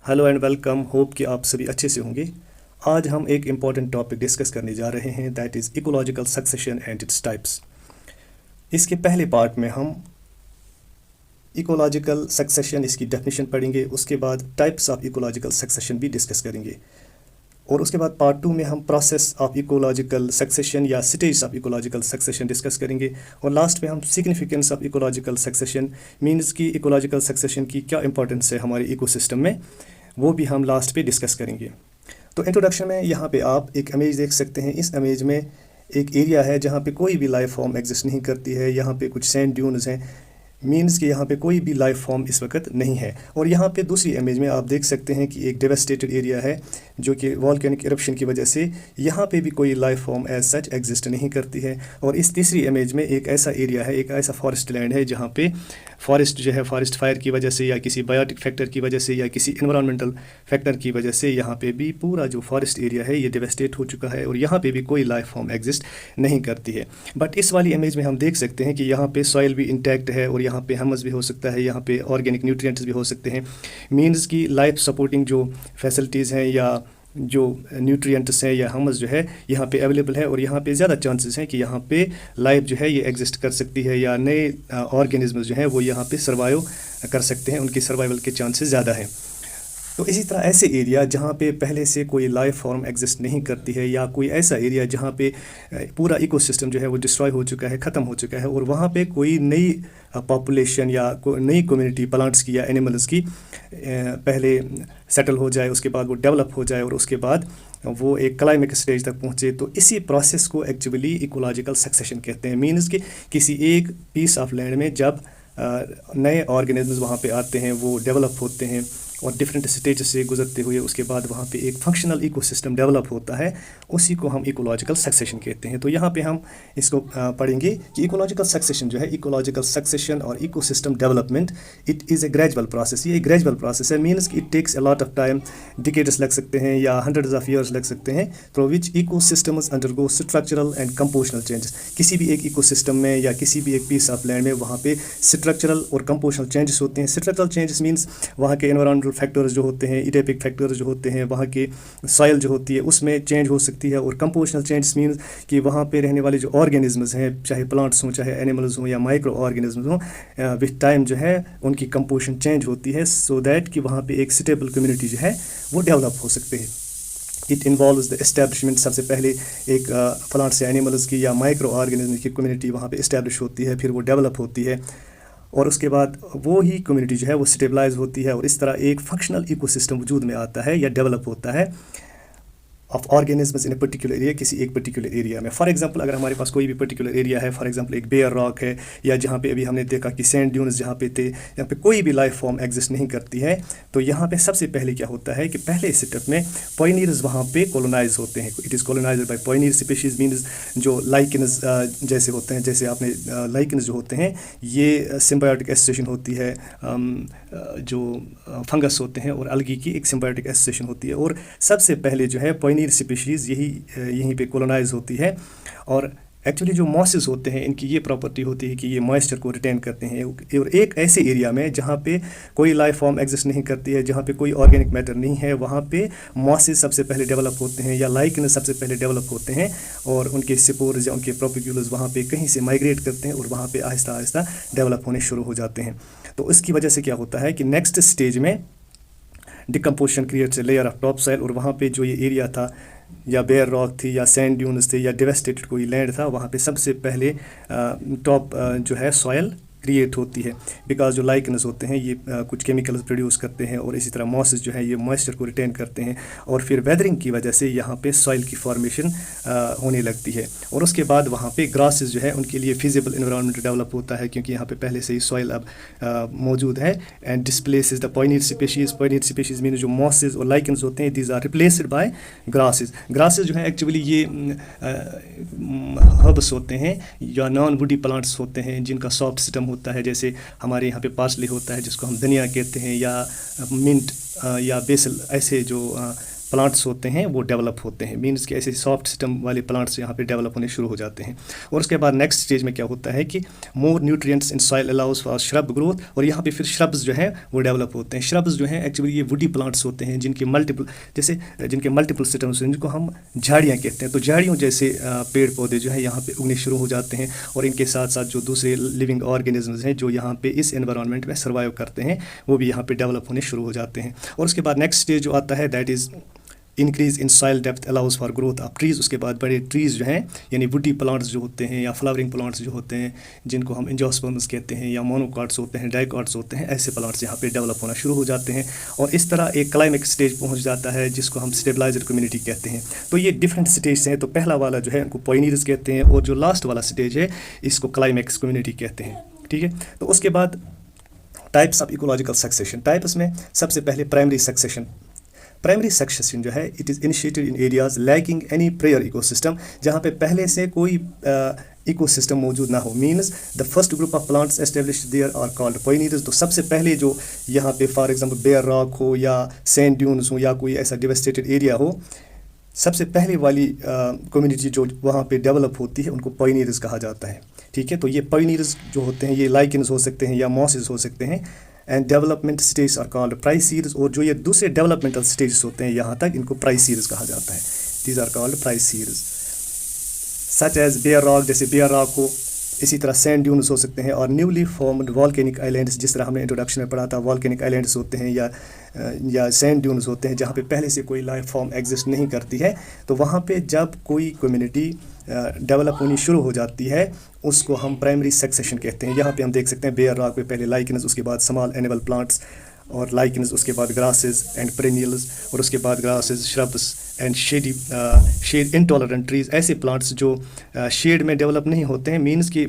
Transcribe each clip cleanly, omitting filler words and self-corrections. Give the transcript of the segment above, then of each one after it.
Hello and welcome. Hope कि आप सभी अच्छे से होंगे। आज हम एक इम्पॉर्टेंट टॉपिक डिस्कस करने जा रहे हैं, that is ecological succession and its types. इसके पहले पार्ट में हम इकोलॉजिकल सक्सेशन इसकी डेफिनेशन पढ़ेंगे, उसके बाद टाइप्स ऑफ इकोलॉजिकल सक्सेशन भी डिस्कस करेंगे, और उसके बाद पार्ट 2 में हम प्रोसेस ऑफ इकोलॉजिकल सक्सेशन या stage of ecological succession discuss करेंगे, और लास्ट में हम significance of ecological succession means की इकोलॉजिकल सक्सेशन की क्या इंपॉर्टेंस है हमारे इकोसिस्टम में, वो भी हम लास्ट पे डिस्कस करेंगे। तो इंट्रोडक्शन में यहाँ पे आप एक इमेज देख सकते हैं। इस इमेज में एक एरिया है जहाँ पे कोई भी लाइफ फॉर्म एग्जिस्ट नहीं करती है। यहाँ पे कुछ सैंड ड्यून्स हैं, मीन्स कि यहाँ पे कोई भी लाइफ फॉर्म इस वक्त नहीं है। और यहाँ पे दूसरी इमेज में आप देख सकते हैं कि एक डेवास्टेटेड एरिया है जो कि वॉल्केनिक इरप्शन की वजह से यहाँ पे भी कोई life form as such exist नहीं करती है। और इस तीसरी इमेज में एक ऐसा एरिया है, एक ऐसा फॉरेस्ट लैंड है जहाँ पे फॉरेस्ट जो है फॉरेस्ट फायर की वजह से या किसी बायोटिक फैक्टर की वजह से या किसी इन्वायरमेंटल फैक्टर की वजह से यहाँ पे भी पूरा जो फॉरेस्ट एरिया है ये डेवास्टेट हो चुका है और यहाँ पे भी कोई लाइफ फॉर्म एग्जिस्ट नहीं करती है। बट इस वाली इमेज में हम देख सकते हैं कि यहाँ पे सॉइल भी इंटैक्ट है और यहाँ पे ह्यूमस भी हो सकता है, यहाँ पे ऑर्गेनिक न्यूट्रिएंट्स भी हो सकते हैं। मीन्स की लाइफ सपोर्टिंग जो फैसिलिटीज़ हैं या जो न्यूट्रिएंट्स हैं या ह्यूमस जो है यहाँ पे अवेलेबल है, और यहाँ पे ज़्यादा चांसेस हैं कि यहाँ पे लाइफ जो है ये एग्जिस्ट कर सकती है या नए ऑर्गेनिज्म जो हैं वो यहाँ पे सर्वाइव कर सकते हैं, उनकी सर्वाइवल के चांसेस ज़्यादा हैं। तो इसी तरह ऐसे एरिया जहाँ पे पहले से कोई लाइफ फॉर्म एग्जिस्ट नहीं करती है या कोई ऐसा एरिया जहाँ पे पूरा इकोसिस्टम जो है वो डिस्ट्रॉय हो चुका है, ख़त्म हो चुका है, और वहाँ पे कोई नई पॉपुलेशन या नई कम्युनिटी प्लांट्स की या एनिमल्स की पहले सेटल हो जाए, उसके बाद वो डेवलप हो जाए और उसके बाद वो एक क्लाइमेक्स स्टेज तक पहुँचे, तो इसी प्रोसेस को एक्चुअली इकोलॉजिकल सक्सेशन कहते हैं। मीन्स कि किसी एक पीस ऑफ लैंड में जब नए ऑर्गेनिज्म वहाँ पे आते हैं, वो डेवलप होते हैं और डिफरेंट स्टेज से गुजरते हुए उसके बाद वहाँ पे एक फंक्शनल इकोसिस्टम डेवलप होता है, उसी को हम इकोलॉजिकल सक्सेशन कहते हैं। तो यहाँ पे हम इसको पढ़ेंगे कि इकोलॉजिकल सक्सेशन जो है, इकोलॉजिकल सक्सेशन और ecosystem development, it is a gradual process. ये एक ग्रेजुअल प्रोसेस है, मीन्स कि it takes a lot of time, decades लग सकते हैं या हंड्रेड्स ऑफ ईयर्स लग सकते हैं, through which ecosystems undergo structural and compositional changes. किसी भी एक इकोसिस्टम में या किसी भी एक पीस ऑफ लैंड में वहाँ पे स्ट्रक्चरल और कंपोजिशनल चेंजेस होते हैं। स्ट्रक्चरल चेंजेस मीन्स वहाँ के एनवायरमेंटल फैक्टर्स जो होते हैं, इडेपिक फैक्टर्स जो होते हैं, वहाँ के सॉइल जो होती है उसमें चेंज हो सकती है। और कंपोजिशनल चेंजेस मीन्स कि वहाँ पे रहने वाले जो ऑर्गेनिज्म्स हैं, चाहे प्लांट्स हों, चाहे एनिमल्स हों या माइक्रो ऑर्गेनिज्म्स हों, विथ टाइम जो है उनकी कंपोजिशन चेंज होती है, सो दैट कि वहाँ पे एक स्टेबल कम्युनिटी जो है वो डेवलप हो सकते हैं। इट इन्वॉल्व्स द एस्टैब्लिशमेंट, सबसे पहले एक प्लांट्स या एनिमल्स की या माइक्रो ऑर्गेनिज्म की कम्युनिटी वहाँ पे इस्टेब्लिश होती है, फिर वो डेवलप होती है और उसके बाद वो ही कम्युनिटी जो है वो स्टेबलाइज होती है, और इस तरह एक फंक्शनल इकोसिस्टम वजूद में आता है या डेवलप होता है of organisms in a particular area, किसी एक पर्टिकुलर एरिया में। फॉर एग्जांपल अगर हमारे पास कोई भी पर्टिकुलर एरिया है, फॉर एग्जांपल एक बेयर रॉक है, या जहाँ पे अभी हमने देखा कि सैंड ड्यून्स जहाँ पे थे, यहाँ पे कोई भी लाइफ फॉर्म एग्जिस्ट नहीं करती है, तो यहाँ पे सबसे पहले क्या होता है कि पहले स्टेप में पॉइनियर्स वहाँ पे कॉलोनाइज होते हैं। It is colonized by pioneer species, means जो लाइकेन्स जैसे होते हैं, जैसे आपने लाइकेन्स जो होते हैं ये सिम्बायोटिक एसोसिएशन होती है, जो फंगस होते हैं और अलगी की एक सिम्बायोटिक एसोसिएशन होती है, और सबसे पहले जो है पॉइनियर स्पीशीज़ यहीं पे कॉलोनाइज होती है। और एक्चुअली जो मॉसेस होते हैं इनकी ये प्रॉपर्टी होती है कि ये मॉइस्चर को रिटेन करते हैं, और एक ऐसे एरिया में जहाँ पे कोई लाइफ फॉर्म एग्जिस्ट नहीं करती है, जहाँ पे कोई ऑर्गेनिक मैटर नहीं है, वहाँ पे मॉसेस सबसे पहले डेवलप होते हैं या लाइकेन सबसे पहले डेवलप होते हैं, और उनके स्पोर्स या उनके प्रोपिक्यूल्स वहाँ पे कहीं से माइग्रेट करते हैं और वहाँ पे आहिस्ता आहिस्ता डेवलप होने शुरू हो जाते हैं। तो इसकी वजह से क्या होता है कि नेक्स्ट स्टेज में decomposition creates a layer of top soil, और वहाँ पे जो ये एरिया था या बेयर रॉक थी या सैंड ड्यून्स थे या डेवास्टेटेड कोई लैंड था, वहाँ पे सबसे पहले टॉप जो है सॉयल क्रिएट होती है, बिकॉज जो लाइकेन्स होते हैं ये कुछ केमिकल्स प्रोड्यूस करते हैं, और इसी तरह मॉसेस जो है ये मॉइस्चर को रिटेन करते हैं, और फिर वेदरिंग की वजह से यहाँ पे सॉइल की फॉर्मेशन होने लगती है, और उसके बाद वहाँ पे ग्रासेस जो है उनके लिए फिजिबल इन्वायरमेंट डेवलप होता है, क्योंकि यहाँ पे पहले से ही सॉइल अब मौजूद है। And displaces the pioneer species mean जो मॉसेस और लाइकेन्स होते हैं, these are replaced by grasses. Grasses जो है एक्चुअली ये हर्ब्स होते हैं या नॉन वुडी प्लांट्स होते हैं जिनका सॉफ्ट स्टेम होता है, जैसे हमारे यहाँ पे पार्सले होता है जिसको हम धनिया कहते हैं, या मिंट या बेसल, ऐसे जो प्लांट्स होते हैं वो डेवलप होते हैं, मीन्स कि ऐसे सॉफ्ट सिस्टम वाले प्लांट्स यहाँ पे डेवलप होने शुरू हो जाते हैं। और उसके बाद नेक्स्ट स्टेज में क्या होता है कि more nutrients in soil allows for shrub growth, और यहाँ पे फिर श्रब्स जो है वो डेवलप होते हैं। श्रब्स जो हैं एक्चुअली ये वुडी प्लांट्स होते हैं जिनके मल्टीपल सिस्टम्स हैं, जिनको हम झाड़ियाँ कहते हैं। तो झाड़ियों जैसे पेड़ पौधे जो है यहाँ पे उगने शुरू हो जाते हैं, और इनके साथ साथ जो दूसरे लिविंग ऑर्गेनिजम्स हैं जो यहाँ पे इस एनवायरनमेंट में सर्वाइव करते हैं वो भी यहाँ पे डेवलप होने शुरू हो जाते हैं। और उसके बाद नेक्स्ट स्टेज जो आता है that is increase in soil depth allows for growth of trees. उसके बाद बड़े ट्रीज जो हैं यानी वुडी प्लांट्स जो होते हैं या फ्लावरिंग प्लांट्स जो होते हैं जिनको हम एंजियोस्पर्म्स कहते हैं या मोनोकॉट्स होते हैं, डाइकॉट्स होते हैं, ऐसे प्लांट्स यहाँ पे डेवलप होना शुरू हो जाते हैं। और इस तरह एक क्लाइमेक्स स्टेज पहुँच जाता है जिसको हम स्टेबलाइजर कम्युनिटी कहते हैं। तो ये डिफरेंट स्टेज हैं। तो पहला वाला जो है उनको पायनियर्स कहते हैं, और जो लास्ट वाला स्टेज है इसको क्लाइमेक्स कम्युनिटी कहते हैं। ठीक है, तो उसके बाद types of ecological succession. Types में सबसे पहले प्राइमरी सक्सेशन। प्राइमरी सक्सेशन जो है it is initiated in areas lacking any prior ecosystem, जहाँ पे पहले से कोई इकोसिस्टम मौजूद ना हो। Means the first group of plants established there are called pioneers. तो सबसे पहले जो यहाँ पे फॉर एग्जांपल बेयर रॉक हो या सैंड ड्यून्स हो या कोई ऐसा डिवेस्टेटेड एरिया हो, सबसे पहले वाली कम्युनिटी जो वहाँ पे डेवलप होती है उनको पायनियर्स कहा जाता है। ठीक है, तो ये पायनियर्स जो होते हैं ये लाइकेन्स हो सकते हैं या मॉसेस हो सकते हैं। And development stage are called priseres, और जो ये दूसरे डेवलपमेंटल स्टेजेस होते हैं यहाँ तक इनको प्राइसीर्स कहा जाता है। These are called priseres such as bare rock, जैसे बेयर रॉक हो, इसी तरह सैंड ड्यून्स हो सकते हैं, और न्यूली फॉर्म्ड वॉल्केनिक आइलैंड्स, जिस तरह हमने इंट्रोडक्शन में पढ़ा था वॉल्केनिक आइलैंड्स होते हैं या सैंड ड्यून्स होते हैं जहाँ पे पहले से कोई लाइफ फॉर्म एग्जिस्ट नहीं करती है। तो वहाँ पे जब कोई कम्युनिटी डेवलप होनी शुरू हो जाती है उसको हम प्राइमरी सक्सेशन कहते हैं। यहाँ पे हम देख सकते हैं बेयर रॉक पे पहले लाइकेन्स, उसके बाद स्मॉल एनिमल प्लांट्स और लाइकेन्स, उसके बाद ग्रासेस एंड पेरेनियल्स, और उसके बाद grasses, shrubs and shade intolerant trees, ऐसे प्लांट्स जो शेड में डेवलप नहीं होते हैं। मीन्स कि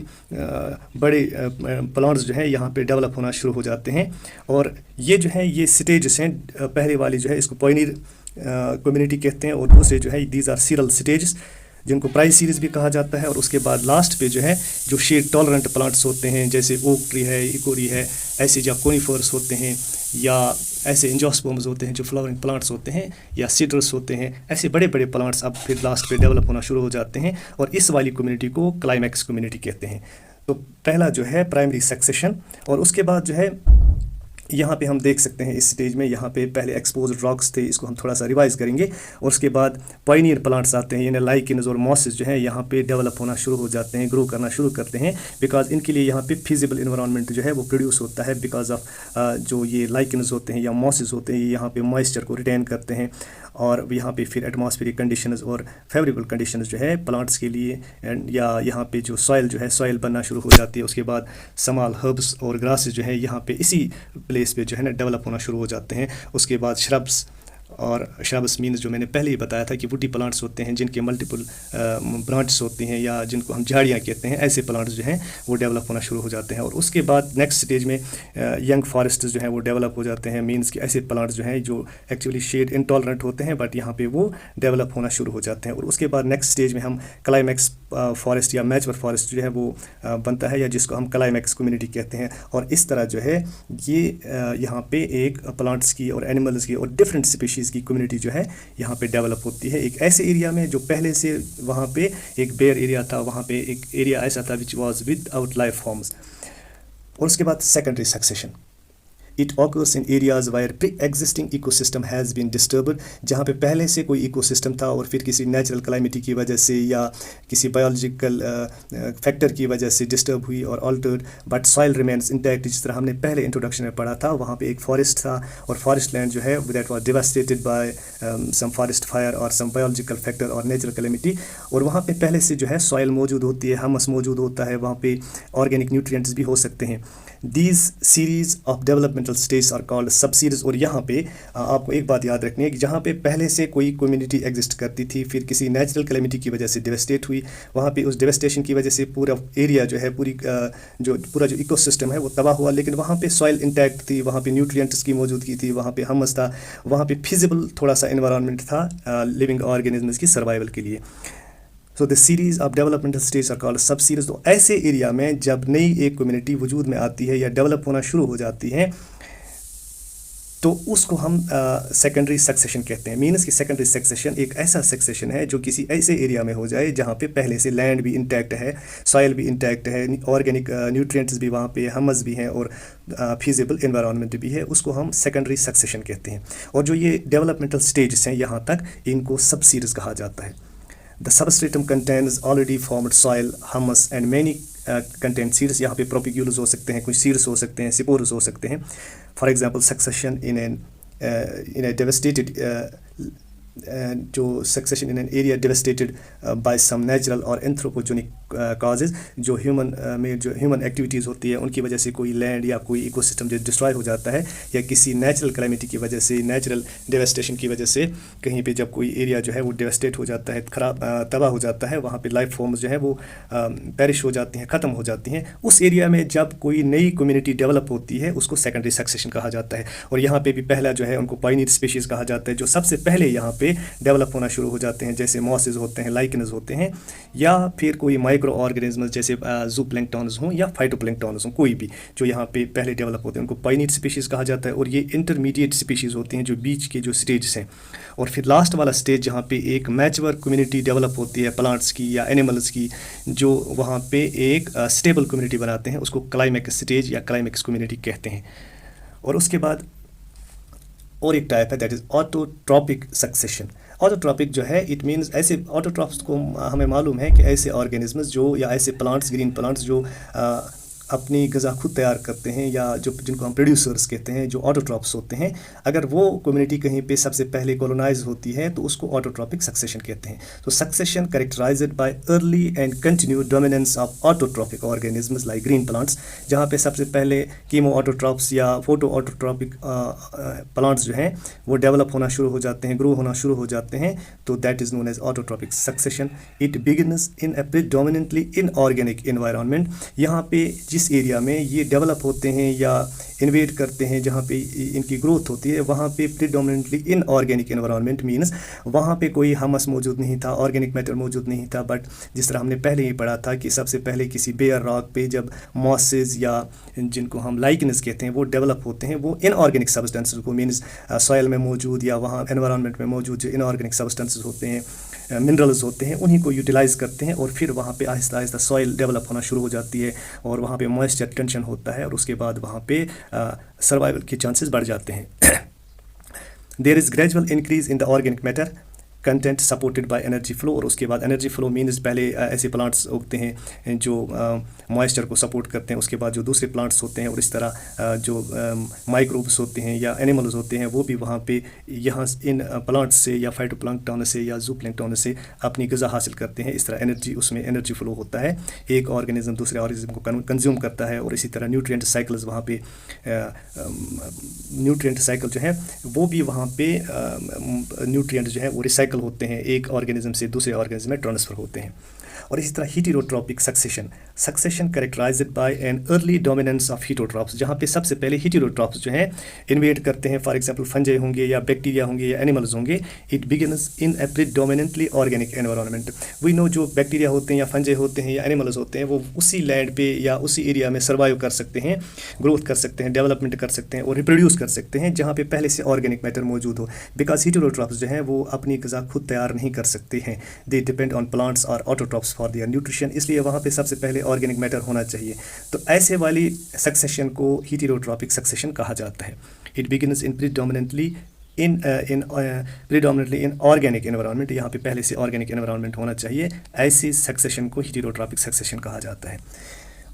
बड़े प्लांट्स जो हैं यहाँ पे डेवलप होना शुरू हो जाते हैं। और ये जो है ये स्टेजेस हैं। पहले वाली जो है इसको पायनियर कम्युनिटी कहते हैं, और दूसरे जो है दीज आर सीरल स्टेजेस जिनको प्राइस सीरीज भी कहा जाता है। और उसके बाद लास्ट पे जो है जो शेड टॉलरेंट प्लांट्स होते हैं जैसे ओक ट्री है, इकोरी है, ऐसे जो कोनिफर्स होते हैं या ऐसे एंजियोस्पर्म्स होते हैं जो फ्लावरिंग प्लांट्स होते हैं या सीडर्स होते हैं, ऐसे बड़े बड़े प्लांट्स अब फिर लास्ट पे डेवलप होना शुरू हो जाते हैं, और इस वाली कम्युनिटी को क्लाइमैक्स कम्युनिटी कहते हैं। तो पहला जो है प्राइमरी सक्सेशन। और उसके बाद जो है यहाँ पे हम देख सकते हैं इस स्टेज में यहाँ पे पहले एक्सपोज्ड रॉक्स थे, इसको हम थोड़ा सा रिवाइज करेंगे। और उसके बाद पायनियर प्लांट्स आते हैं, यानी लाइकेन्स और मॉसेस जो हैं यहाँ पे डेवलप होना शुरू हो जाते हैं, ग्रो करना शुरू करते हैं, बिकॉज इनके लिए यहाँ पे फिजिबल इन्वायरमेंट जो है वो प्रोड्यूस होता है। बिकॉज ऑफ जो ये लाइकेन्स होते हैं या मॉसेस होते हैं ये यहाँ पे मॉइस्चर को रिटेन करते हैं, और यहाँ पे फिर एटमॉस्फेरिक कंडीशंस और फेवरेबल कंडीशंस जो है प्लांट्स के लिए, या यहाँ पे जो सॉइल जो है सॉइल बनना शुरू हो जाती है। उसके बाद स्मॉल हर्ब्स और ग्रासेस जो है यहाँ पे इसी प्लेस पे जो है ना डेवलप होना शुरू हो जाते हैं। उसके बाद श्रब्स, और श्रब्स मीन्स जो मैंने पहले ही बताया था कि वुडी प्लांट्स होते हैं जिनके मल्टीपल ब्रांचेस होती हैं या जिनको हम झाड़ियाँ कहते हैं, ऐसे प्लांट्स जो हैं वो डेवलप होना शुरू हो जाते हैं। और उसके बाद नेक्स्ट स्टेज में यंग फॉरेस्ट जो हैं वो डेवलप हो जाते हैं। मीन्स कि ऐसे प्लांट्स जो हैं जो एक्चुअली शेड इंटॉलरेंट होते हैं बट यहाँ पे वो डेवलप होना शुरू हो जाते हैं। और उसके बाद नेक्स्ट स्टेज में हम क्लाइमैक्स फॉरेस्ट या मैच्योर फॉरेस्ट जो है वो बनता है, या जिसको हम क्लाइमैक्स कम्युनिटी कहते हैं। और इस तरह जो है ये यहाँ पे एक प्लांट्स की और एनिमल्स की और डिफरेंट स्पीशीज़ की कम्युनिटी जो है यहाँ पे डेवलप होती है। एक ऐसे एरिया में जो पहले से वहाँ पे एक बेयर एरिया था, वहाँ पे एक एरिया ऐसा था which was without life forms. और उसके बाद secondary succession, it occurs in areas where pre existing ecosystem has been disturbed, जहाँ पे पहले से कोई इकोसिस्टम था और फिर किसी नेचुरल क्लाइमेटी की वजह से या किसी बायोलॉजिकल फैक्टर की वजह से डिस्टर्ब हुई और altered, but soil remains intact. जिस तरह हमने पहले इंट्रोडक्शन में पढ़ा था, वहाँ पे एक फॉरेस्ट था और फॉरेस्ट लैंड जो है that was devastated by some forest fire और सम बायोलॉजिकल फैक्टर और नेचुरल कैलेमिटी, और वहाँ पे पहले से जो है सॉइल मौजूद होती है, हमस मौजूद होता है, वहाँ पे ऑर्गेनिक न्यूट्रिएंट्स भी हो सकते हैं। These series of developmental stage are called sub series. और यहाँ पे आपको एक बात याद रखनी है कि जहाँ पे पहले से कोई कम्युनिटी एग्जिस्ट करती थी, फिर किसी नेचुरल कैलेमिटी की वजह से डिवेस्टेट हुई, वहाँ पे उस डिवेस्टेशन की वजह से पूरा एरिया जो है पूरा जो इकोसिस्टम है वो तबाह हुआ, लेकिन वहाँ पे सॉइल इंटैक्ट थी, वहाँ पे न्यूट्रिएंट्स की मौजूदगी थी, वहाँ पे हमस था, वहाँ पे फिजिबल थोड़ा सा एनवायरनमेंट था लिविंग ऑर्गेनिजम्स की सर्वाइवल के लिए। So the series of developmental stage are called sub series. तो ऐसे एरिया में जब नई एक कम्युनिटी वजूद में आती है या डेवलप होना शुरू हो जाती है तो उसको हम सेकेंडरी सक्सेशन कहते हैं। मीन्स कि सेकेंडरी सक्सेशन एक ऐसा सक्सेशन है जो किसी ऐसे एरिया में हो जाए जहाँ पे पहले से लैंड भी इंटैक्ट है, सॉइल भी इंटैक्ट है, ऑर्गेनिक न्यूट्रिएंट्स भी वहाँ पे हमस भी हैं और फीजिबल एनवायरनमेंट भी है, उसको हम सेकेंडरी सक्सेशन कहते हैं। और जो ये डेवलपमेंटल स्टेजेस हैं यहाँ तक, इनको सब सीरीज कहा जाता है। The substratum contains already formed soil, humus and many content seeds. यहाँ पे प्रोपिक्यूल्स हो सकते हैं, कुछ सीड्स हो सकते हैं, सिपोर्स हो सकते हैं। For example succession in a devastated जो succession in an area devastated by some natural और एंथ्रोपोजेनिक काजेज, जो ह्यूमन एक्टिविटीज़ होती है उनकी वजह से कोई लैंड या कोई इकोसिस्टम जो डिस्ट्रॉय हो जाता है, या किसी नेचुरल कैलेमिटी की वजह से, नेचुरल डेवस्टेशन की वजह से कहीं पे जब कोई एरिया जो है वो डेवस्टेट हो जाता है, खराब तबाह हो जाता है, वहाँ पे लाइफ फॉर्म्स जो है वो पेरिश हो जाती हैं, ख़त्म हो जाती हैं। उस एरिया में जब कोई नई कम्युनिटी डेवलप होती है उसको सेकेंडरी सक्सेशन कहा जाता है। और यहाँ पे भी पहला जो है उनको पायनियर स्पीशीज़ कहा जाता है, जो सबसे पहले यहाँ पे डेवलप होना शुरू हो जाते हैं, जैसे मॉसेस होते हैं, लाइकेन्स होते हैं, या फिर कोई माइक्रो ऑर्गेनिज्म जैसे ज़ूप्लैंक्टॉन्स हों या फाइटोप्लैंक्टॉन्स हों, कोई भी जो यहाँ पे पहले डेवलप होते हैं उनको पायनियर स्पीशीज़ कहा जाता है। और ये इंटरमीडिएट स्पीशीज़ होती हैं जो बीच के जो स्टेज हैं। और फिर लास्ट वाला स्टेज जहाँ पे एक मैच्योर कम्युनिटी डेवलप होती है प्लांट्स की या एनिमल्स की, जो वहाँ पे एक स्टेबल कम्युनिटी बनाते हैं, उसको क्लाइमैक्स स्टेज या क्लाइमैक्स कम्युनिटी कहते हैं। और उसके बाद और एक टाइप है, that is autotrophic succession. Autotrophic जो है, इट मीन्स ऐसे ऑटोट्रॉप्स को हमें मालूम है कि ऐसे ऑर्गेनिजम्स जो, या ऐसे प्लांट्स, ग्रीन प्लांट्स जो अपनी ग़िज़ा खुद तैयार करते हैं, या जो जिनको हम प्रोड्यूसर्स कहते हैं, जो ऑटोट्रॉप्स होते हैं, अगर वो कम्युनिटी कहीं पे सबसे पहले कॉलोनाइज होती है तो उसको ऑटोट्रॉपिक सक्सेशन कहते हैं। तो succession characterised by early and continued dominance of autotrophic organisms like green plants, जहाँ पे सबसे पहले कीमो ऑटोट्रॉप्स या फोटो ऑटोट्रॉपिक प्लांट्स जो हैं वो डेवलप होना शुरू हो जाते हैं, ग्रो होना शुरू हो जाते हैं, तो that is known as autotrophic succession. It begins in a predominantly inorganic environment. यहाँ पे जिस एरिया में ये डेवलप होते हैं या इन्वेट करते हैं, जहाँ पे इनकी ग्रोथ होती है, वहाँ पे प्रीडोमिनेंटली इनऑर्गेनिक एनवायरनमेंट मीन्स वहाँ पे कोई हमस मौजूद नहीं था, ऑर्गेनिक मैटर मौजूद नहीं था। बट जिस तरह हमने पहले ही पढ़ा था कि सबसे पहले किसी बेयर रॉक पे जब मॉसेस या जिनको हम लाइकेन्स कहते हैं वो डेवलप होते हैं, वो इनऑर्गेनिक सब्सटेंसेस को, मीन्स सॉइल में मौजूद या वहाँ एनवायरनमेंट में मौजूद जो इनऑर्गेनिक सब्सटेंसेस होते हैं, मिनरल्स होते हैं, उन्हीं को यूटिलाइज़ करते हैं। और फिर वहाँ पे आहिस्ता आहिस्ता सॉइल डेवलप होना शुरू हो जाती है और वहाँ पे मॉइस्चर टेंशन होता है, और उसके बाद वहाँ पे सर्वाइवल के चांसेस बढ़ जाते हैं। There is gradual increase in the organic matter content supported by energy flow. और उसके बाद एनर्जी फ्लो मीन्स पहले ऐसे प्लांट्स उगते हैं जो मॉइस्चर को सपोर्ट करते हैं, उसके बाद जो दूसरे प्लांट्स होते हैं, और इस तरह जो माइक्रोब्स होते हैं या एनिमल्स होते हैं वो भी वहाँ पे यहाँ इन प्लांट्स से या फाइटोप्लैंक्टन से या ज़ूप्लैंक्टन से अपनी ग़िज़ा हासिल करते हैं। इस तरह एनर्जी, उसमें एनर्जी फ्लो होता है, एक ऑर्गेनिज्म दूसरे ऑर्गेनिज्म को कंज्यूम करता है। और इसी तरह न्यूट्रिएंट साइकिल्स, वहाँ पे न्यूट्रिएंट साइकिल जो है वो भी वहाँ पे न्यूट्रिएंट जो है वो रिसाइकल होते हैं, एक ऑर्गेनिज्म से दूसरे ऑर्गेनिज्म में ट्रांसफ़र होते हैं। और इसी तरह heterotrophic succession characterised by an early dominance of heterotrophs, जहाँ पे सबसे पहले हीटेरोट्रॉप्स जो हैं इन्वेट करते हैं, फॉर एग्जांपल फंजाई होंगे या बैक्टीरिया होंगे या एनिमल्स होंगे। It begins in a predominantly organic environment. We know जो बैक्टीरिया होते हैं या फंजाई होते हैं या एनिमल्स होते हैं वो उसी लैंड पे या उसी एरिया में सर्वाइव कर सकते हैं, ग्रोथ कर सकते हैं, डेवलपमेंट कर सकते हैं और रिप्रोड्यूस कर सकते हैं, जहाँ पे पहले से ऑर्गेनिक मैटर मौजूद हो। बिकॉज हीटेरोट्रॉप्स जो हैं वो अपनी ग़िज़ा खुद तैयार नहीं कर सकते हैं, दे डिपेंड ऑन प्लांट्स और ऑटोट्रॉप्स फॉर देयर न्यूट्रिशन, इसलिए वहाँ पे सबसे पहले ऑर्गेनिक मैटर होना चाहिए। तो ऐसे वाली सक्सेशन को हीटेरोट्रॉपिक सक्सेशन कहा जाता है। It begins in predominantly in organic environment, यहाँ पे पहले से ऑर्गेनिक एनवायरनमेंट होना चाहिए, ऐसी सक्सेशन को हीटेरोट्रॉपिक सक्सेशन कहा जाता है।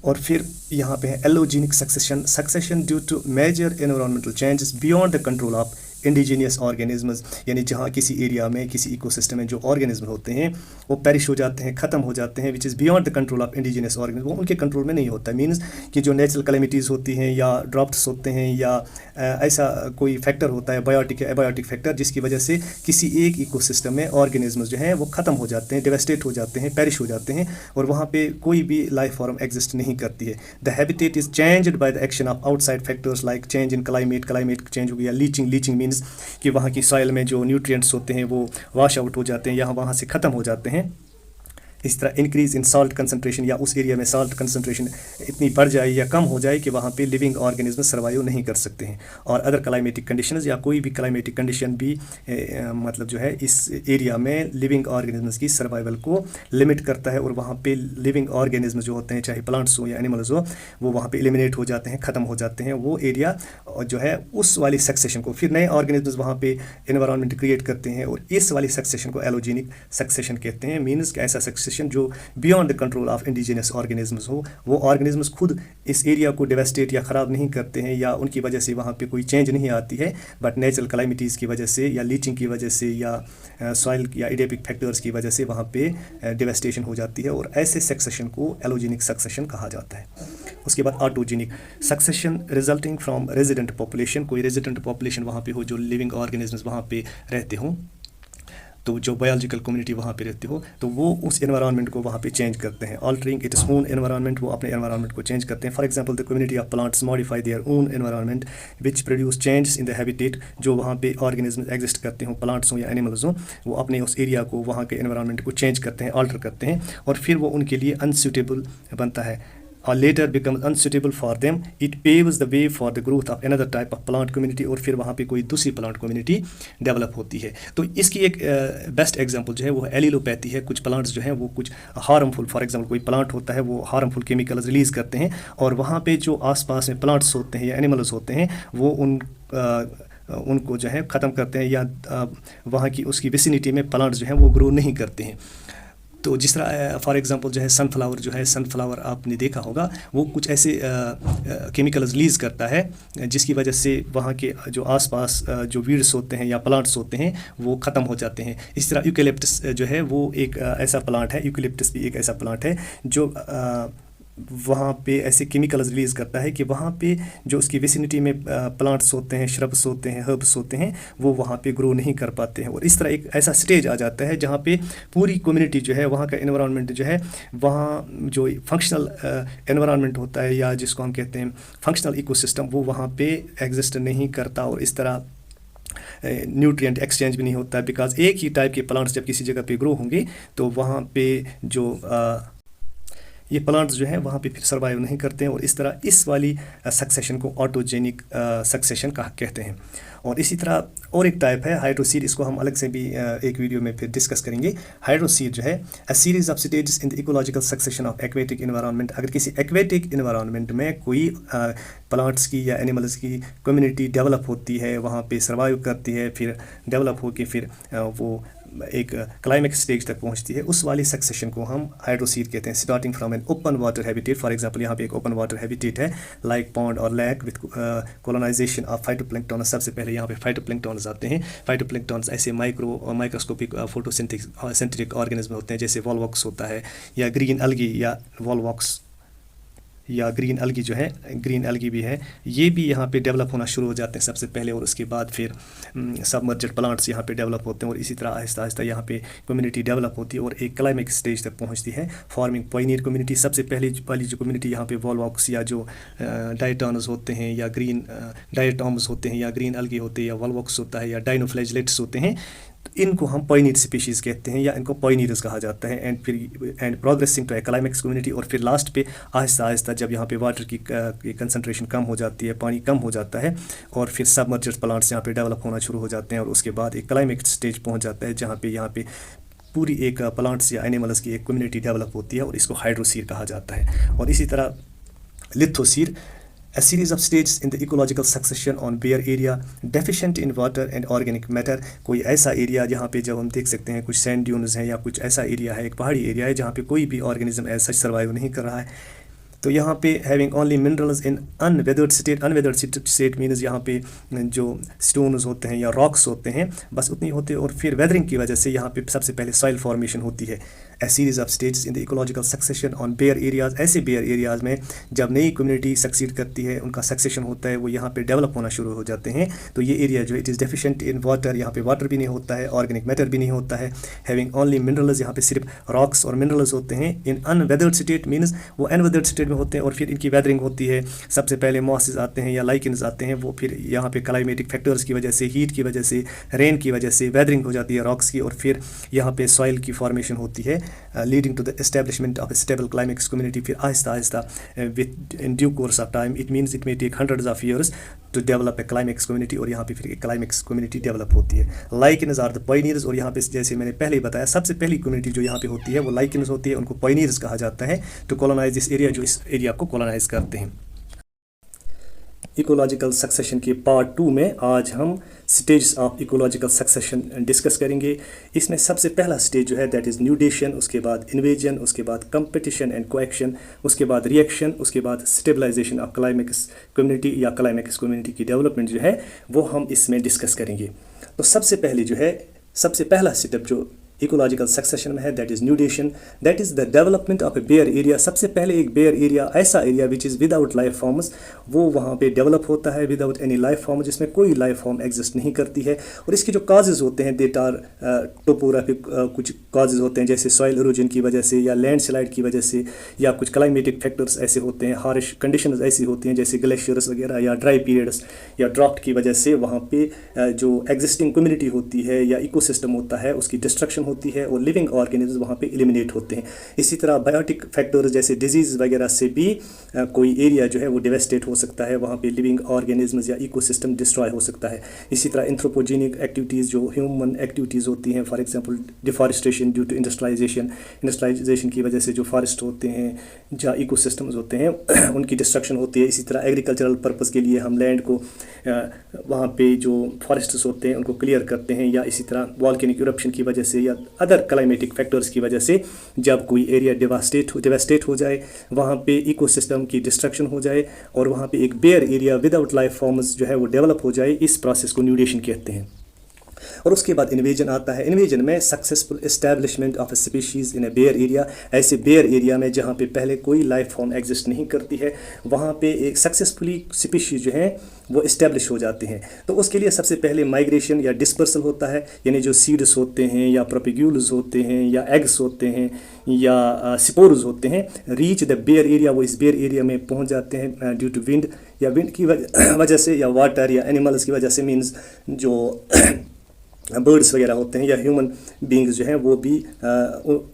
और फिर यहाँ पे है allogenic succession due to major environmental changes beyond the control of indigenous organisms, यानी जहाँ किसी एरिया में, किसी इकोसिस्टम में जो ऑर्गेनिज्म होते हैं वो पेरिश हो जाते हैं, ख़त्म हो जाते हैं, which is beyond the control of indigenous organism, वो उनके कंट्रोल में नहीं होता। मीन्स कि जो नेचुरल कैलेमिटीज़ होती हैं या ड्रॉप्स होते हैं या ऐसा कोई फैक्टर होता है, बायोटिक या एबायोटिक फैक्टर, जिसकी वजह से किसी एक इकोसिस्टम में ऑर्गेनिज्म जो हैं वो ख़त्म हो जाते हैं, डेवास्टेट हो जाते हैं, पेरिश हो जाते हैं, और वहाँ पे कोई भी लाइफ फॉर्म एग्जिस्ट नहीं करती है। The habitat is changed by the action of outside factors like change in climate change हो गया, लीचिंग मीन्स कि वहाँ की सॉइल में जो न्यूट्रिएंट्स होते हैं वो वॉश आउट हो जाते हैं या वहाँ से ख़त्म हो जाते हैं। इस तरह इंक्रीज़ इन साल्ट कंसनट्रेशन, या उस एरिया में साल्ट कंसनट्रेशन इतनी बढ़ जाए या कम हो जाए कि वहाँ पे लिविंग ऑर्गेनिज्म सर्वाइव नहीं कर सकते हैं। और अदर क्लाइमेटिक कंडीशंस, या कोई भी क्लाइमेटिक कंडीशन भी मतलब जो है इस एरिया में लिविंग ऑर्गेनिज्म्स की सर्वाइवल को लिमिट करता है, और वहाँ पे लिविंग ऑर्गेनिज्म जो होते हैं, चाहे प्लांट्स हो या एनिमल्स हो, वो वहाँ पे एलिमिनेट हो जाते हैं, ख़त्म हो जाते हैं। वो एरिया जो है उस वाली सक्सेशन को फिर नए ऑर्गेनिज्म्स वहाँ पे एनवायरनमेंट क्रिएट करते हैं, और इस वाली सक्सेशन को एलोजेनिक सक्सेशन कहते हैं। मीन्स कि ऐसा सक्सेशन जो beyond the control of indigenous organisms हो, वो ऑर्गेनिज्म्स खुद इस एरिया को डिवेस्टेट या ख़राब नहीं करते हैं, या उनकी वजह से वहाँ पे कोई चेंज नहीं आती है, बट नेचुरल क्लाइमेटीज़ की वजह से या लीचिंग की वजह से या सॉइल या एडेपिक फैक्टर्स की वजह से वहाँ पे डिवेस्टेशन हो जाती है, और ऐसे सक्सेशन को एलोजेनिक सक्सेशन कहा जाता है। उसके बाद autogenic succession resulting from resident population, कोई रेजिडेंट पॉपुलेशन वहाँ पे हो जो लिविंग ऑर्गेनिज्म्स वहाँ पे रहते हों, तो जो बायोलॉजिकल कम्युनिटी वहाँ पे रहती हो, तो वो उस एनवायरनमेंट को वहाँ पे चेंज करते हैं। ऑल्टरिंग इट्स ओन एनवायरनमेंट, वो अपने एनवायरनमेंट को चेंज करते हैं। For example the community of plants modify their own environment which produce changes in the habitat, जो वहाँ पे ऑर्गेनिज्म एग्जिस्ट करते हों, प्लांट्स हों या एनिमल्स हों, वो अपने उस एरिया को, वहाँ के एनवायरनमेंट को चेंज करते हैं, ऑल्टर करते हैं, और फिर वो उनके लिए अनसूटेबल बनता है, और later becomes unsuitable for them. It paves the way for the growth of another type of plant community, और फिर वहाँ पे कोई दूसरी प्लांट कम्युनिटी डेवलप होती है। तो इसकी एक बेस्ट एग्जांपल जो है वो एलिलोपैथी है। कुछ प्लांट्स जो हैं वो कुछ हार्मफुल, फॉर एग्जांपल कोई प्लांट होता है वो हार्मफुल केमिकल्स रिलीज़ करते हैं, और वहाँ पे जो आसपास में प्लांट्स होते हैं या एनिमल्स होते हैं वो उनको जो है ख़त्म करते हैं, या वहाँ की उसकी विसिनिटी में प्लांट्स जो हैं वो ग्रो नहीं करते हैं। तो जिस तरह फॉर एग्जांपल जो है सनफ्लावर, जो है सनफ्लावर आपने देखा होगा, वो कुछ ऐसे केमिकल्स रिलीज़ करता है जिसकी वजह से वहाँ के जो आसपास जो वीड्स होते हैं या प्लांट्स होते हैं वो ख़त्म हो जाते हैं। इस तरह यूकेलिप्टस जो है वो एक ऐसा प्लांट है, यूकेलिप्टस भी एक ऐसा प्लांट है जो वहाँ पे ऐसे केमिकल्स रिलीज़ करता है कि वहाँ पे जो उसकी विसिनिटी में प्लांट्स होते हैं, श्रब्स होते हैं, हर्ब्स होते हैं, वो वहाँ पे ग्रो नहीं कर पाते हैं। और इस तरह एक ऐसा स्टेज आ जाता है जहाँ पे पूरी कम्युनिटी जो है, वहाँ का एनवायरनमेंट जो है, वहाँ जो फंक्शनल एनवायरनमेंट होता है या जिसको हम कहते हैं फंक्शनल इकोसिस्टम, वो वहाँ पे एग्जिस्ट नहीं करता, और इस तरह न्यूट्रिएंट एक्सचेंज भी नहीं होता है। बिकॉज एक ही टाइप के प्लांट्स जब किसी जगह पे ग्रो होंगे तो वहाँ पे जो ये प्लांट्स जो हैं वहाँ पे फिर सर्वाइव नहीं करते हैं, और इस तरह इस वाली सक्सेशन को ऑटोजेनिक सक्सेशन कहते हैं। और इसी तरह और एक टाइप है हाइड्रोसीड, इसको हम अलग से भी एक वीडियो में फिर डिस्कस करेंगे। हाइड्रोसीड जो है a series of stages in the ecological succession of aquatic environment. अगर किसी एक्वेटिक एनवायरनमेंट में कोई प्लांट्स की या एनिमल्स की कम्युनिटी डेवलप होती है, वहाँ पे सर्वाइव करती है, फिर डेवलप होकर फिर वो एक क्लाइमेक्स स्टेज तक पहुंचती है, उस वाली सक्सेशन को हम हाइड्रोसीड कहते हैं। Starting from an open water habitat, for example यहाँ पे एक ओपन वाटर हैबिटेट है लाइक पॉन्ड और lake with colonization of phytoplankton. सबसे पहले यहाँ पे फाइटोप्लैंक्टन्स आते हैं। फाइटोप्लैंक्टन्स ऐसे माइक्रोस्कोपिक फोटोसिंथेटिक ऑर्गेनिज्म होते हैं, जैसे वॉलवॉक्स होता है, या ग्रीन अलगी या वॉलवॉक्स या ग्रीन अलगी जो है, ग्रीन अलगी भी है, ये भी यहाँ पे डेवलप होना शुरू हो जाते हैं सबसे पहले, और उसके बाद फिर सबमर्जेड प्लांट्स यहाँ पे डेवलप होते हैं, और इसी तरह आहिस्ता आहिस्ता यहाँ पे कम्युनिटी डेवलप होती है और एक क्लाइमेक्स स्टेज तक पहुँचती है, फॉर्मिंग पायनियर कम्युनिटी। सबसे पहले वाली जो कम्युनिटी यहाँ पे वॉलवॉक्स या जो डायटॉन्स होते हैं या ग्रीन डायटॉम्स होते हैं या ग्रीन अलगी होते हैं या वॉलवॉक्स होता है या डाइनोफ्लैजिलेट्स होते हैं, इनको हम पॉइनियर स्पीशीज़ कहते हैं या इनको पॉइनियर्स कहा जाता है। And progressing to a climax community, और फिर लास्ट पे आहिस्ता आहिस्ता जब यहाँ पे वाटर की कंसंट्रेशन कम हो जाती है, पानी कम हो जाता है, और फिर सबमर्जेड प्लांट्स यहाँ पे डेवलप होना शुरू हो जाते हैं, और उसके बाद एक क्लाइमेक्स स्टेज पहुँच जाता है जहाँ पे पूरी एक प्लांट्स या एनिमल्स की एक कम्युनिटी डेवलप होती है, और इसको हाइड्रोसीड कहा जाता है। और इसी तरह लिथोसीड A series of stages in the ecological succession on bare area deficient in water and organic matter। कोई ऐसा एरिया जहाँ पे जब हम देख सकते हैं कुछ सैंड ड्यून्स हैं या कुछ ऐसा एरिया है, एक पहाड़ी एरिया है जहाँ पे कोई भी ऑर्गेनिज्म ऐसा सर्वाइव नहीं कर रहा है, तो यहाँ पे having only minerals in unweathered state. Unweathered state means यहाँ पे जो स्टोन्स होते हैं या रॉक्स होते हैं बस उतनी होते हैं, और फिर वेदरिंग की वजह से यहाँ पे सबसे पहले सॉइल फॉर्मेशन होती है। A series of states in the ecological succession on bare areas. ऐसे बेयर एरियाज में जब नई कम्युनिटी सक्सीड करती है, उनका सक्सेशन होता है, वो यहाँ पे डेवलप होना शुरू हो जाते हैं, तो ये एरिया जो it is deficient in water, यहाँ पे वाटर भी नहीं होता है, ऑर्गेनिक मैटर भी नहीं होता है। हैविंग ओनली मिनरल्स, यहाँ पे सिर्फ रॉक्स और मिनरल्स होते हैं। इन अनवेदर्ड स्टेट मीन्स वो अनवेदर्ड स्टेट में होते हैं, और फिर इनकी वेदरिंग होती है। सबसे पहले मॉसेस आते हैं या लाइकेन्स आते हैं, वो फिर यहाँ पे क्लाइमेटिक फैक्टर्स की वजह से, हीट की वजह से, रेन की वजह से वेदरिंग हो जाती है रॉक्स की, और फिर यहाँ पे सॉइल की फॉर्मेशन होती है, leading to the establishment of a stable climax community. फिर आहिस्ता आहिस्ता within due course of time it means it may take hundreds of years to develop a climax community, और यहाँ पे फिर एक क्लाइमेक्स कम्युनिटी डेवलप होती है। लाइकेन्स आर द पायनियर्स, और यहाँ पे जैसे मैंने पहले ही बताया सबसे पहली कम्युनिटी जो यहाँ पे होती है वो लाइकेन्स होती है, उनको पायनियर्स कहा जाता है, टू कॉलोनाइज दिस एरिया, जो इस एरिया को कॉलोनाइज करते हैं। इकोलॉजिकल सक्सेशन के पार्ट 2 में आज हम stage of ecological succession discuss करेंगे। इसमें सबसे पहला स्टेज जो है दैट इज़ न्यूडेशन, उसके बाद इन्वेजन, उसके बाद कंपटीशन एंड कोएक्शन, उसके बाद रिएक्शन, उसके बाद स्टेबलाइजेशन ऑफ क्लाइमेक्स कम्युनिटी या क्लाइमेक्स कम्युनिटी की डेवलपमेंट जो है वो हम इसमें डिस्कस करेंगे। तो सबसे पहले जो है सबसे पहला स्टेप जो इकोलॉजिकल सक्सेशन में है that is nudation, that is the development of a bare area. सबसे पहले एक बेयर एरिया, ऐसा area which is without life forms, वो वहाँ पे डेवलप होता है विदाउट एनी लाइफ फॉर्म, जिसमें कोई लाइफ फॉर्म एग्जिस्ट नहीं करती है। और इसके जो काजेज़ होते हैं देट आर टोपोग्राफिक, कुछ काजेज़ होते हैं जैसे सॉइल इरोजन की वजह से या लैंडस्लाइड की वजह से, या कुछ क्लाइमेटिक फैक्टर्स ऐसे होते हैं, हारिश कंडीशंस ऐसी होती हैं जैसे ग्लेशियर्स वगैरह या ड्राई पीरियड्स या ड्राफ्ट की वजह से वहाँ पे जो एग्जिस्टिंग कम्युनिटी होती है या इकोसिस्टम होता है उसकी डिस्ट्रक्शन होती है और लिविंग ऑर्गेनिज्म वहाँ पे एलिमिनेट होते हैं। इसी तरह बायोटिक फैक्टर्स जैसे डिजीज़ वगैरह से भी कोई एरिया जो है वो डिवेस्टेट हो सकता है, वहाँ पे लिविंग ऑर्गेनिज्म्स या इकोसिस्टम डिस्ट्रॉय हो सकता है। इसी तरह एंथ्रोपोजेनिक एक्टिविटीज़ जो ह्यूमन एक्टिविटीज़ होती हैं, for example deforestation due to industrialization की वजह से जो फॉरेस्ट होते हैं या इकोसिस्टम्स होते हैं उनकी डिस्ट्रक्शन होती है। इसी तरह एग्रीकल्चरल पर्पज़ के लिए हम लैंड को वहाँ पे जो फॉरेस्ट्स होते हैं उनको क्लियर करते हैं, या इसी तरह वॉल्केनिक इरप्शन की वजह से या अदर क्लाइमेटिक फैक्टर्स की वजह से जब कोई एरिया डिवास्टेट हो जाए, वहाँ पे इकोसिस्टम की डिस्ट्रक्शन हो जाए और वहाँ पे एक bare area without life forms जो है वो डेवलप हो जाए, इस प्रोसेस को न्यूडेशन कहते हैं। और उसके बाद इन्वेजन आता है। इन्वेजन में successful establishment of a species in a bare area, ऐसे बेयर एरिया में जहाँ पे पहले कोई लाइफ फॉर्म एग्जिस्ट नहीं करती है वहाँ पे एक सक्सेसफुली स्पीशीज़ जो हैं वो इस्टेब्लिश हो जाते हैं। तो उसके लिए सबसे पहले माइग्रेशन या डिस्पर्सल होता है, यानी जो सीड्स होते हैं या प्रोपिग्यूल्स होते हैं या एग्स होते हैं या स्पोर्स होते हैं रीच द बेयर एरिया, वो इस बेयर एरिया में पहुँच जाते हैं ड्यू टू विंड या विंड की वजह से या वाटर या एनिमल्स की वजह से, मीन्स जो बर्ड्स वगैरह होते हैं या ह्यूमन बींग्स जो हैं वो भी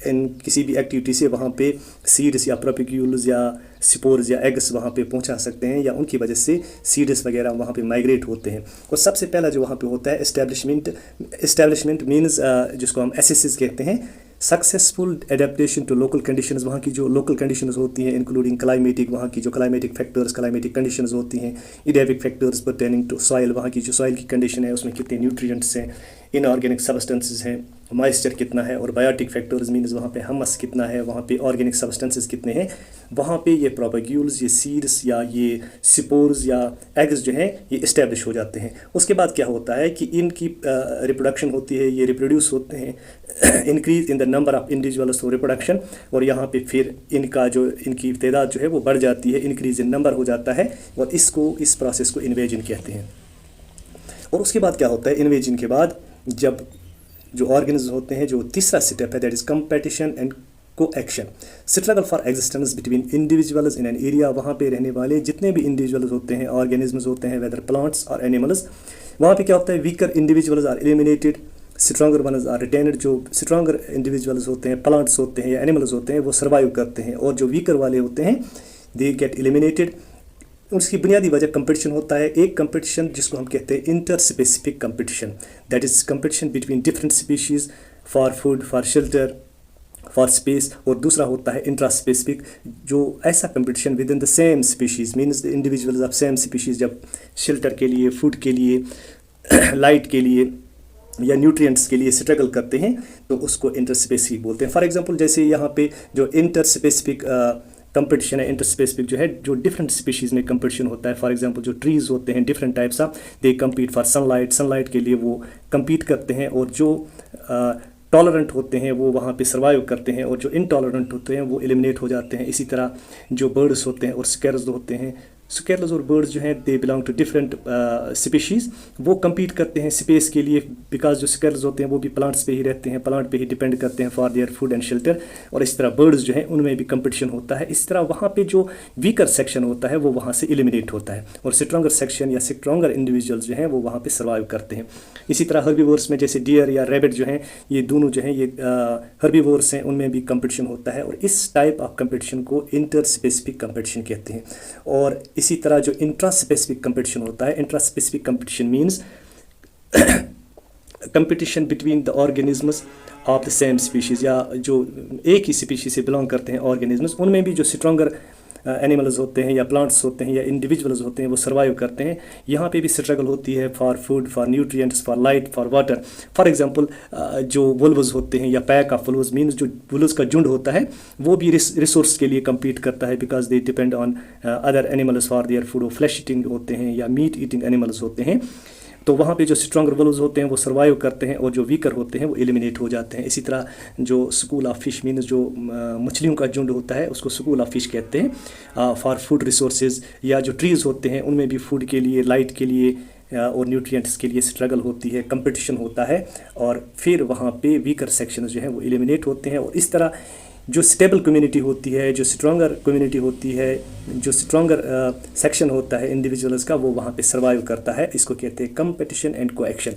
इन किसी भी एक्टिविटी से वहाँ पे सीड्स या प्रोपिक्यूल्स या स्पोर्स या एग्स वहाँ पे पहुँचा सकते हैं या उनकी वजह से सीड्स वगैरह वहाँ पे माइग्रेट होते हैं। और सबसे पहला जो वहाँ पे होता है एस्टैब्लिशमेंट मीन्स जिसको हम एसएसएस कहते हैं, successful adaptation to local conditions. वहाँ की जो लोकल कंडीशंस होती हैं इंक्लूडिंग क्लाइमेटिक, वहाँ की जो क्लाइमेटिक फैक्टर्स क्लाइमेटिक कंडीशंस होती हैं, इडेबिक फैक्टर्स पर्टेनिंग टू सॉइल, वहाँ की जो सॉइल की कंडीशन है उसमें कितने न्यूट्रिएंट्स हैं, इनऑर्गेनिक सब्सटेंसेस हैं, मॉइस्चर कितना है, और बायोटिक फैक्टर्स मीन्स वहाँ पे हमस कितना है, वहाँ पे ऑर्गेनिक सब्सटेंसेस कितने हैं, वहाँ पे ये प्रोपेग्यूल्स, ये सीड्स या ये स्पोर्स या एग्स जो हैं ये इस्टेब्लिश हो जाते हैं। उसके बाद क्या होता है कि इनकी रिप्रोडक्शन होती है, ये रिप्रोड्यूस होते हैं, increase in the number of individuals through reproduction, और यहाँ पे फिर इनकी तादाद जो है वो बढ़ जाती है, इंक्रीज इन नंबर हो जाता है, और इस प्रोसेस को इन्वेजन कहते हैं। और उसके बाद क्या होता है, इन्वेजन के बाद जब जो ऑर्गेनिज्म होते हैं, जो तीसरा स्टेप है that is competition and coaction, struggle for existence between individuals in an area. वहाँ पे रहने वाले जितने भी इंडिविजुअल्स होते हैं, ऑर्गेनिज्म्स होते हैं, वेदर प्लांट्स और एनिमल्स, वहाँ पे क्या होता है, weaker individuals are eliminated, stronger ones are retained. जो स्ट्रॉन्गर इंडिविजुअल्स होते हैं, प्लांट्स होते हैं या एनिमल्स होते हैं, वो सर्वाइव करते हैं, और जो वीकर वाले होते हैं दे गेट एलिमिनेटेड। उसकी बुनियादी वजह कंपटीशन होता है। एक कंपटीशन जिसको हम कहते हैं inter specific competition, that is competition between different species for food, for shelter, for space. और दूसरा होता है इंट्रा स्पेसिफिक, जो ऐसा competition with in the same species means the individuals of same species जब शेल्टर के लिए, फूड के लिए, लाइट के लिए या न्यूट्रिएंट्स के लिए स्ट्रगल करते हैं, तो उसको इंटर स्पेसिफिक बोलते हैं। फॉर एग्जांपल जैसे यहाँ पे जो इंटर स्पेसिफिक कंपटीशन है, इंटर स्पेसिफिक जो है जो डिफरेंट स्पीशीज़ में कंपटीशन होता है। फॉर एग्जांपल जो ट्रीज़ होते हैं different types of, they compete for sunlight के लिए वो कम्पीट करते हैं, और जो टॉलरेंट होते हैं वो वहाँ पे सर्वाइव करते हैं, और जो इनटॉलरेंट होते हैं वो एलिमिनेट हो जाते हैं। इसी तरह जो बर्ड्स होते हैं और स्कैर्स होते हैं स्क्वैरल्स और बर्ड्स जो हैं they belong to different species, वो compete करते हैं स्पेस के लिए, बिकॉज जो स्क्वैरल्स होते हैं वो भी प्लांट्स पे ही रहते हैं, प्लांट पे ही डिपेंड करते हैं for their food and shelter, और इस तरह बर्ड्स जो हैं उनमें भी कंपटीशन होता है। इस तरह वहाँ पे जो वीकर सेक्शन होता है वो वहाँ से एलिमिनेट होता है, और स्ट्रॉन्गर सेक्शन या स्ट्रॉन्गर इंडिविजुअल्स जो हैं वो वहाँ पे सर्वाइव करते हैं। इसी तरह हर्बीवोर्स में जैसे डियर या रैबिट जो हैं, ये दोनों जो हैं ये हर्बीवोर्स हैं, उनमें भी कंपटीशन होता है, और इस टाइप ऑफ कंपटीशन को इंटर स्पेसिफिक कंपटीशन कहते हैं। और इसी तरह जो इंट्रा स्पेसिफिक कंपटीशन होता है, intra specific competition means competition between the organisms of the same species, या जो एक ही स्पीशीज से बिलोंग करते हैं ऑर्गेनिजम्स, उनमें भी जो स्ट्रॉन्गर एनिमल्स होते हैं या प्लांट्स होते हैं या इंडिविजुअल्स होते हैं वो सर्वाइव करते हैं। यहाँ पे भी स्ट्रगल होती है for food, for nutrients, for light, for water. For example जो वुल्व्स होते हैं या पैक ऑफ वुल्व्स मीन्स जो वुल्व्स का झुंड होता है वो भी रिसोर्स के लिए compete करता है, because they depend on other animals for their food. Flesh eating होते हैं या मीट ईटिंग एनिमल्स होते हैं, तो वहाँ पे जो स्ट्रॉन्गर वुल्व्स होते हैं वो सर्वाइव करते हैं, और जो वीकर होते हैं वो एलिमिनेट हो जाते हैं। इसी तरह जो स्कूल ऑफ फिश मीन्स जो मछलियों का झुंड होता है उसको स्कूल ऑफ फिश कहते हैं फॉर फूड रिसोर्सेज। या जो ट्रीज़ होते हैं उनमें भी फूड के लिए, लाइट के लिए और न्यूट्रिएंट्स के लिए स्ट्रगल होती है, कंपटीशन होता है, और फिर वहाँ पे वीकर सेक्शन जो है वो एलिमिनेट होते हैं। और इस तरह जो स्टेबल कम्युनिटी होती है, जो स्ट्रॉन्गर कम्युनिटी होती है, जो स्ट्रॉन्गर सेक्शन होता है इंडिविजुअल्स का, वो वहाँ पे सर्वाइव करता है। इसको कहते हैं कंपटीशन एंड कोएक्शन।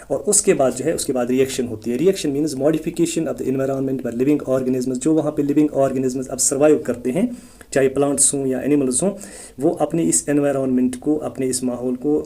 और उसके बाद जो है उसके बाद रिएक्शन होती है। Reaction means modification of the environment by living organisms. जो वहाँ पे लिविंग ऑर्गेनिजम्स अब सर्वाइव करते हैं, चाहे प्लांट्स हों या एनिमल्स हों, वो अपने इस एनवायरनमेंट को, अपने इस माहौल को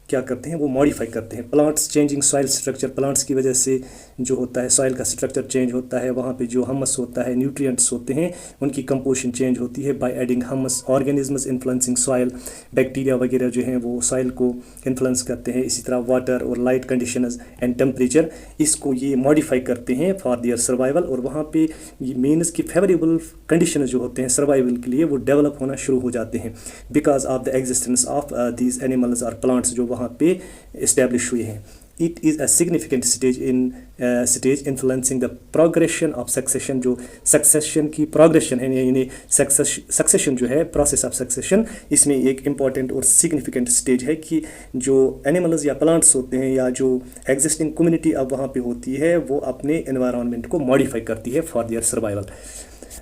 क्या करते हैं, वो मॉडिफाई करते हैं। Plants changing soil structure, plants की वजह से जो होता है सॉइल का स्ट्रक्चर चेंज होता है, वहाँ पे जो हमस होता है, न्यूट्रिएंट्स होते हैं, उनकी कंपोजिशन चेंज होती है by adding humus. Organisms influencing soil, bacteria वगैरह जो हैं वो सॉइल को इन्फ्लुएंस करते हैं। इसी तरह वाटर और लाइट कंडीशंस एंड टेम्परेचर, इसको ये मॉडिफाई करते हैं फॉर देयर सर्वाइवल। और वहाँ पे ये मीन्स की फेवरेबल कंडीशन जो होते हैं सर्वाइवल के लिए वो डेवलप होना शुरू हो जाते हैं, because of the existence of these animals और प्लांट्स जो वहाँ पे इस्टेब्लिश हुए हैं। It is a significant stage influencing the progression of succession। जो सक्सेशन की प्रोग्रेशन है, यानी सक्सेशन जो है, प्रोसेस ऑफ सक्सेशन, इसमें एक इम्पॉर्टेंट और सिग्निफिकेंट स्टेज है कि जो एनिमल्स या प्लांट्स होते हैं या जो एग्जिस्टिंग कम्युनिटी अब वहाँ पे होती है वो अपने एनवायरनमेंट को मॉडिफाई करती है फॉर देयर सर्वाइवल।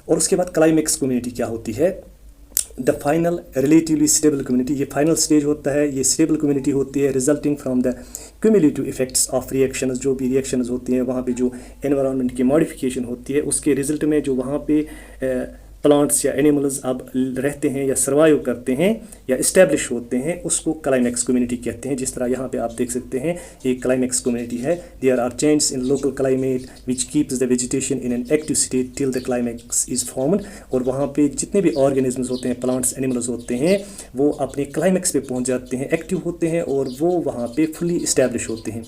और उसके बाद क्लाइमेक्स कम्युनिटी क्या होती है, the final relatively stable community. ये फाइनल स्टेज होता है, ये स्टेबल कम्युनिटी होती है resulting from the cumulative effects of reactions. जो भी रिएक्शंस होती हैं वहाँ पे जो एनवायरनमेंट की मॉडिफिकेशन होती है उसके रिजल्ट में जो वहाँ पे प्लांट्स या एनिमल्स अब रहते हैं या सर्वाइव करते हैं या इस्टेब्लिश होते हैं, उसको क्लाइमेक्स कम्युनिटी कहते हैं। जिस तरह यहाँ पे आप देख सकते हैं ये क्लाइमेक्स कम्युनिटी है। There are changes in local climate which keeps the vegetation in an active state till the climax is formed. और वहाँ पे जितने भी ऑर्गेनिजम्स होते हैं, प्लांट्स एनिमल्स होते हैं, वो अपने क्लाइमेक्स पे पहुँच जाते हैं, एक्टिव होते हैं, और वो वहाँ पे फुली इस्टेब्लिश होते हैं।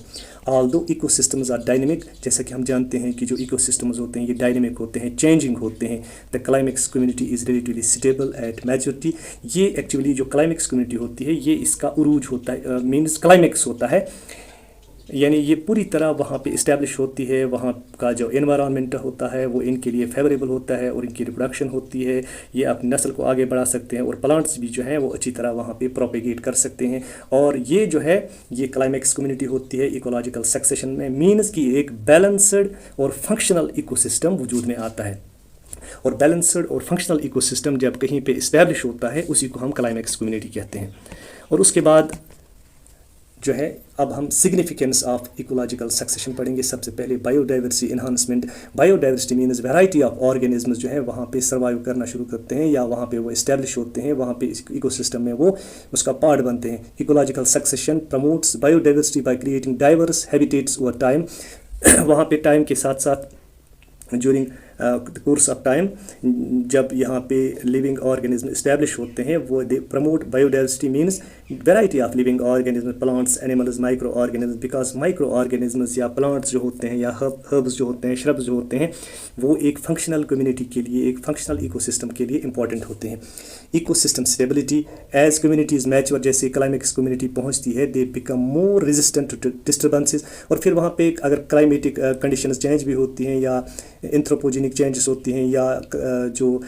ऑल्दो इकोसिस्टम्स आर डायनेमिक, जैसा कि हम जानते हैं कि जो इकोसिस्टम्स होते हैं ये डायनेमिक होते हैं, चेंजिंग होते हैं। The climax community is relatively stable at maturity. ये एक्चुअली जो क्लाइमेक्स कम्युनिटी होती है ये इसका उरूज होता है, मीन्स क्लाइमेक्स होता है, यानी ये पूरी तरह वहाँ पे इस्टेब्लिश होती है। वहाँ का जो एनवायरनमेंट होता है वो इनके लिए फेवरेबल होता है और इनकी रिप्रोडक्शन होती है, ये अपनी नस्ल को आगे बढ़ा सकते हैं, और प्लांट्स भी जो हैं वो अच्छी तरह वहाँ पे प्रोपेगेट कर सकते हैं। और ये जो है ये क्लाइमेक्स कम्युनिटी होती है इकोलॉजिकल सक्सेशन में, मीन्स की एक बैलेंस्ड और फंक्शनल इकोसिस्टम वजूद में आता है। और बैलेंस्ड और फंक्शनल इकोसिस्टम जब कहीं पे इस्टेब्लिश होता है उसी को हम क्लाइमेक्स कम्युनिटी कहते हैं। और उसके बाद जो है अब हम सिग्निफिकेंस ऑफ इकोलॉजिकल सक्सेशन पढ़ेंगे। सबसे पहले biodiversity enhancement. Biodiversity means variety of organisms जो है वहाँ पे सर्वाइव करना शुरू करते हैं या वहाँ पे वो इस्टेब्लिश होते हैं, वहाँ पे इकोसिस्टम में वो उसका पार्ट बनते हैं। Ecological succession promotes biodiversity by creating diverse habitats over time. वहाँ पे टाइम के साथ साथ ड्यूरिंग कोर्स ऑफ टाइम जब यहाँ पे लिविंग ऑर्गेनिज्म इस्टेब्लिश होते हैं वो they promote biodiversity means variety of living organism, plants, animals, micro organism. Because micro organisms या प्लांट्स जो होते हैं या हर्ब्स जो होते हैं, श्रब्स जो होते हैं, वो एक फंक्शनल कम्युनिटी के लिए, एक फंक्शनल इकोसिस्टम के लिए इंपॉर्टेंट होते हैं। Ecosystem stability as communities mature, जैसे क्लाइमेक्स कम्युनिटी पहुँचती है they become more resistant to disturbances. और फिर वहाँ पे अगर क्लाइमेटिक कंडीशंस चेंज भी होती हैं या एंथ्रोपोजेनिक चेंजेस होती हैं या जो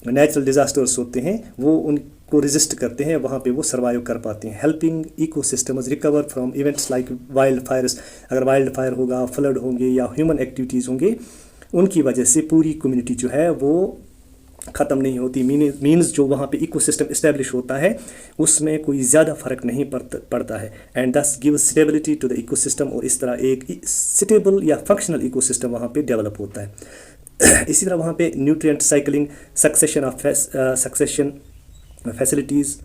नेचुरल डिज़ास्टर्स होते हैं वो उनको रेजिस्ट करते हैं, वहाँ पे वो सर्वाइव कर पाते हैं। Helping ecosystems recover from events like wild Fyers, अगर वाइल्ड फायर होगा, फ्लड होंगे या ह्यूमन एक्टिविटीज़ होंगे, उनकी वजह से पूरी कम्युनिटी जो है वो ख़त्म नहीं होती। मीन्स जो वहाँ पे इकोसिस्टम इस्टेब्लिश होता है उसमें कोई ज़्यादा फ़र्क नहीं पड़ता है। And thus give stability to the ecosystem, और इस तरह एक स्टेबल या फंक्शनल इकोसिस्टम वहाँ पे डेवलप होता है। इसी तरह वहाँ पे nutrient cycling, succession of succession facilitates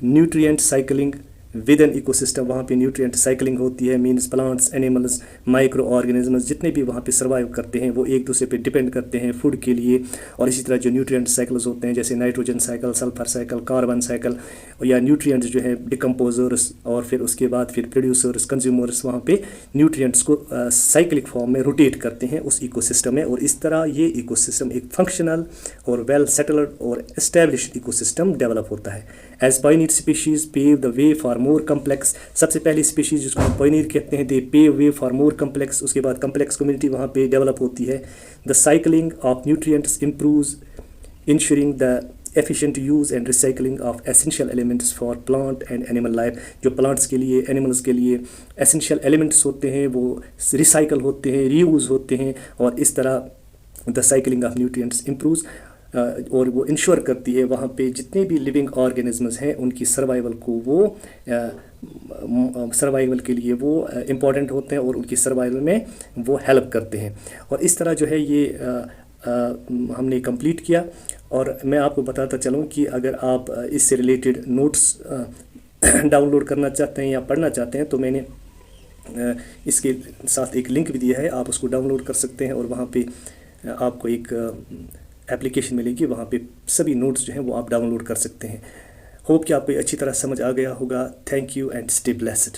nutrient cycling with an ecosystem. वहाँ पे न्यूट्रिएंट साइकिलिंग होती है, means plants, animals, micro organisms जितने भी वहाँ पे सर्वाइव करते हैं वो एक दूसरे पे डिपेंड करते हैं फूड के लिए। और इसी तरह जो न्यूट्रिएंट साइकिल्स होते हैं जैसे nitrogen cycle, sulphur cycle, carbon cycle, या न्यूट्रिएंट्स जो है डिकम्पोजर्स और फिर उसके बाद फिर प्रोड्यूसर्स, कंज्यूमर्स वहाँ पे न्यूट्रिएंट्स को साइक्लिक फॉर्म में रोटेट करते हैं उस इकोसिस्टम में। और इस तरह ये इकोसिस्टम एक फंक्शनल और वेल सेटल्ड और एस्टेब्लिश्ड इकोसिस्टम डेवलप होता है। As pioneer species pave the way for more complex, सबसे पहली स्पीशीज जिसको हम पायनियर कहते हैं, they pave way for more complex, उसके बाद कम्प्लेक्स कम्युनिटी वहाँ पे डेवलप होती है। The cycling of nutrients improves ensuring the efficient use and recycling of essential elements for plant and animal life. जो प्लांट्स के लिए, एनिमल्स के लिए एसेंशियल एलिमेंट्स होते हैं वो रिसाइकल होते हैं, रीयूज़ होते हैं, और इस तरह the cycling of nutrients improves, और वो इंश्योर करती है वहाँ पे जितने भी लिविंग ऑर्गेनिजम्स हैं उनकी सर्वाइवल को वो सर्वाइवल के लिए वो इम्पॉर्टेंट होते हैं और उनकी सर्वाइवल में वो हेल्प करते हैं। और इस तरह जो है ये हमने कंप्लीट किया। और मैं आपको बताता चलूँ कि अगर आप इससे रिलेटेड नोट्स डाउनलोड करना चाहते हैं या पढ़ना चाहते हैं तो मैंने इसके साथ एक लिंक भी दिया है, आप उसको डाउनलोड कर सकते हैं और वहाँ पे आपको एक एप्लीकेशन मिलेगी, वहाँ पे सभी नोट्स जो हैं वो आप डाउनलोड कर सकते हैं। होप कि आपको अच्छी तरह समझ आ गया होगा। Thank you and stay blessed.